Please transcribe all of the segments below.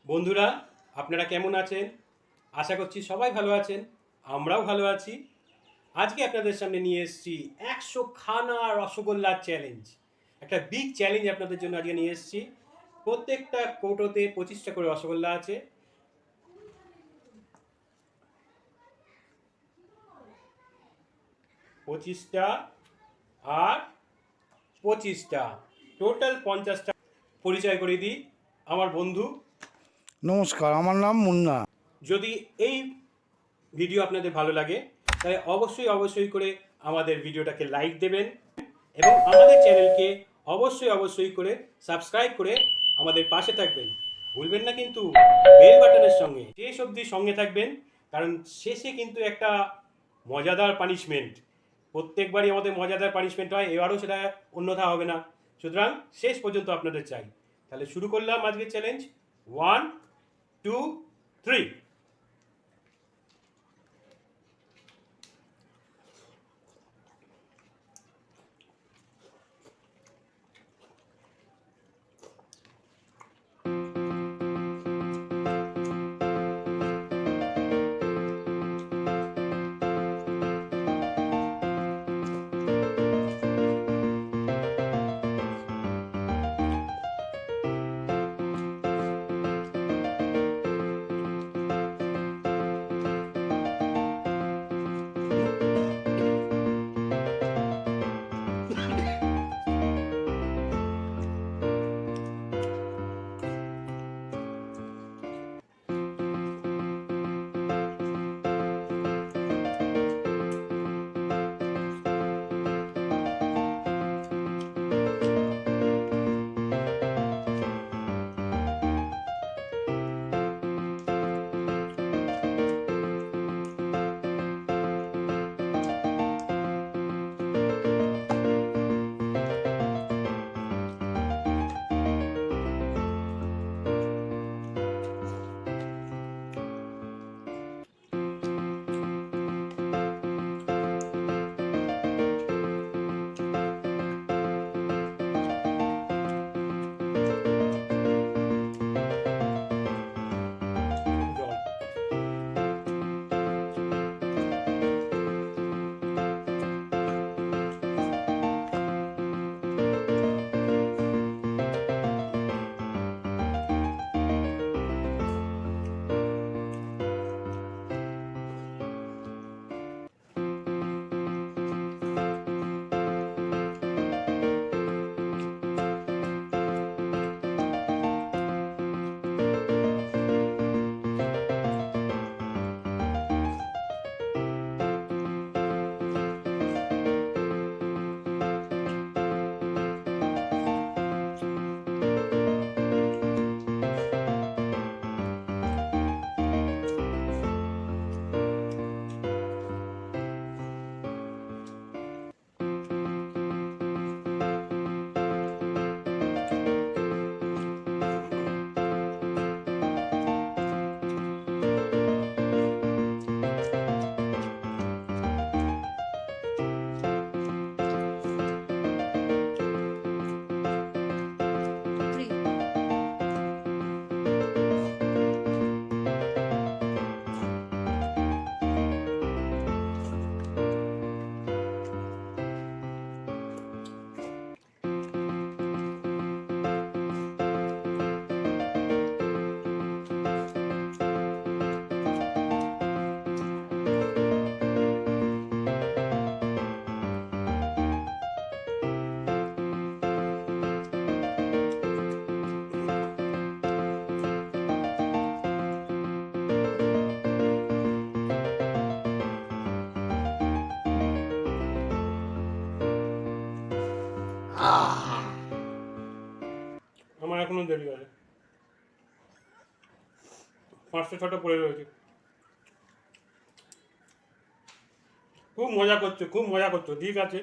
বন্ধুরা, আপনারা কেমন আছেন? আশা করছি সবাই ভালো আছেন। আমরাও ভালো আছি। আজকে আপনাদের সামনে নিয়ে এসেছি 100 খানা রসগোল্লার চ্যালেঞ্জ। একটা বিগ চ্যালেঞ্জ আপনাদের জন্য আজকে নিয়ে এসেছি। প্রত্যেকটা কৌটোতে 25টা করে রসগোল্লা আছে। পঁচিশটা আর 25টা, টোটাল 50টা। পরিচয় করে দিই, আমার বন্ধু। নমস্কার, আমার নাম মুন্না। যদি এই ভিডিও আপনাদের ভালো লাগে তাহলে অবশ্যই করে আমাদের ভিডিওটাকে লাইক দেবেন এবং আমাদের চ্যানেলকে অবশ্যই করে সাবস্ক্রাইব করে আমাদের পাশে থাকবেন। ভুলবেন না কিন্তু বেল বাটনের সঙ্গে শেষ অবধি সঙ্গে থাকবেন, কারণ শেষে কিন্তু একটা মজাদার পানিশমেন্ট। প্রত্যেকবারই আমাদের মজাদার পানিশমেন্ট হয়, এবারও সেটা অন্যথা হবে না। সুতরাং শেষ পর্যন্ত আপনাদের চাই। তাহলে শুরু করলাম আজকের চ্যালেঞ্জ। 1 2 3। আমার এখনো দেরি আছে, 5টা 6টা পড়ে রয়েছে। খুব মজা করছো। ঠিক আছে,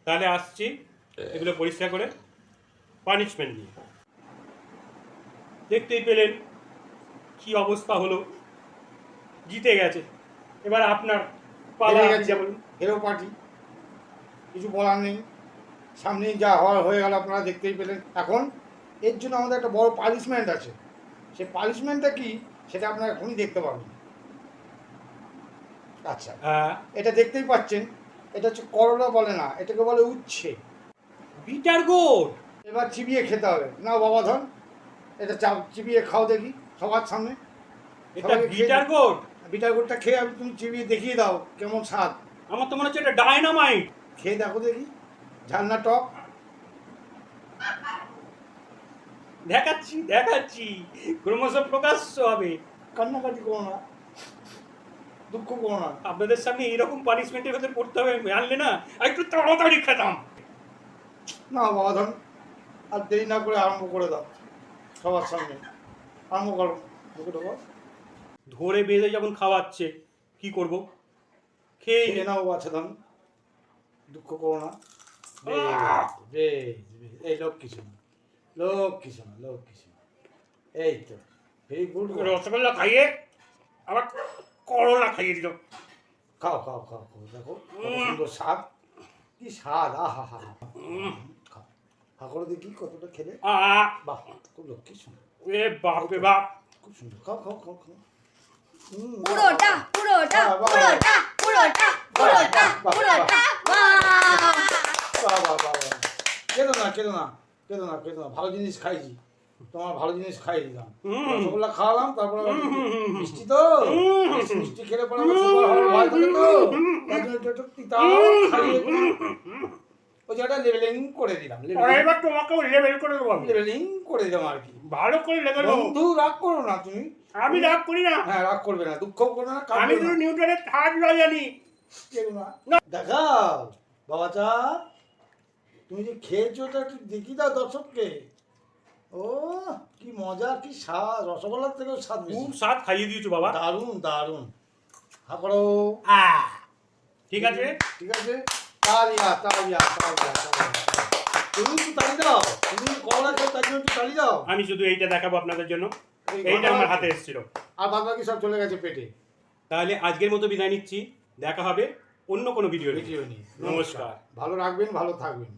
তাহলে আসছি এগুলো পরিষ্কার করে পানিশমেন্ট নিয়ে। দেখতেই পেলেন কি অবস্থা হলো, জিতে গেছে। এবার আপনার পালা। যেমন হেরো পার্টি, কিছু বলার নেই। সামনেই যা হওয়ার হয়ে গেল, আপনারা দেখতেই পেলেন। এখন এর জন্য আমাদের একটা বড় পানিশমেন্ট আছে। সেই পানিশমেন্টটা কি সেটা আপনারা এখনই দেখতে পাবেন। আচ্ছা, এটা দেখতেই পাচ্ছেন, এটা হচ্ছে করলা বলে না, এটাকে বলে উচ্ছে। Bitter goat. এবার চিবিয়ে খেতে হবে। না বাবা ধন, এটা চিবিয়ে খাও দেখি সবার সামনে। এটা বিটার গোট। বিটার গোটটা খেয়ে আমি তুমি চিবিয়ে দেখিয়ে দাও কেমন স্বাদ। আমার তো মনে হচ্ছে এটা ডায়নামাইট। খেয়ে দেখো দেখি, ঝালনা টক। দেখাচ্ছি দেখাচ্ছি, ক্রমশ প্রকাশ্য হবে। কান্নাকাটি করো না, দুঃখ করো না। আপনাদের সামনে এইরকম পানিশমেন্টের ভেতরে পড়তে হবে জানলে না, আর একটু তাড়াতাড়ি খেতাম। না বাবা ধন, আর দেরি না করে আরম্ভ করে দাও সবার সামনে। আরম্ভ করো, মুখে ঢোকো। ধরে বেঁধে যখন খাওয়াচ্ছে কি করব? খেয়ে খেয়ে নাও বাছা ধন, দুঃখ করো না। এই লোক কিছু না, লোক কিছু না, লোক কিছু না। এই তো ভেরি গুড। রসগোল্লা খাইয়ে আবার করলা খাইয়ে দিল। খাও খাও খাও খাও, দেখো কত সুন্দর স্বাদ, কি স্বাদ। আহা হা হা, খাও খা করে দেখি কতটা খেলে। বাহ, খুব লক্ষ্মী সুন্দর। এ বাপ রে বাপ, খুব সুন্দর। খাও খাও খাও খাও। পুরোটা পুরোটা পুরোটা পুরোটা পুরোটা পুরোটা বাহ বাহ বাহ বাহ। কেঁদো না কেঁদো না কেঁদো না কেঁদো না, ভালো জিনিস খাইছি, তোমার ভালো জিনিস খাই দিলাম। রসগোল্লা খাওয়ালাম, তারপরে মিষ্টি তো বেশি মিষ্টি খেলে পরে আবার সুগার হওয়ার ভয় থাকে তো, তার জন্য একটু তিতাও খাইয়ে ওই জায়গাটা লেভেলিং করে দিলাম। এবার তোমাকেও লেভেল করে দেবো। লেভেলিং করে দিলাম আর কি, ভালো করে লেভেল। বন্ধু রাগ করো না তুমি। আমি রাগ করি না। হ্যাঁ, রাগ করবে না, দুঃখ করবে না, আমি শুধু নিউটনের থার্ড ল জানি। কেউ না। দেখাও বাবাচা, তুমি যে খেয়েছো ওটা একটু দেখি দাও দর্শককে। ও কি মজা, কি স্বাদ, রসগোল্লার থেকেও স্বাদ বেশি। খুব স্বাদ খাইয়ে দিয়েছো বাবা। দারুণ দারুণ। হা করো। ঠিক আছে ঠিক আছে, তালিয়া তালিয়া তালিয়া তালিয়া। তুমি একটু তালি দাও, তুমি করলা খেয়ে তার জন্য একটু তালি দাও। আমি শুধু এইটা দেখাবো আপনাদের জন্য, এই এইটা ঘটনা আমার হাতে এসেছিল। আর বাদ বাকি সব চলে গেছে পেটে। তাহলে আজকের মতো বিদায় নিচ্ছি, দেখা হবে অন্য কোনো ভিডিও। ভিডিও নিয়ে। নমস্কার। ভালো রাখবেন, ভালো থাকবেন।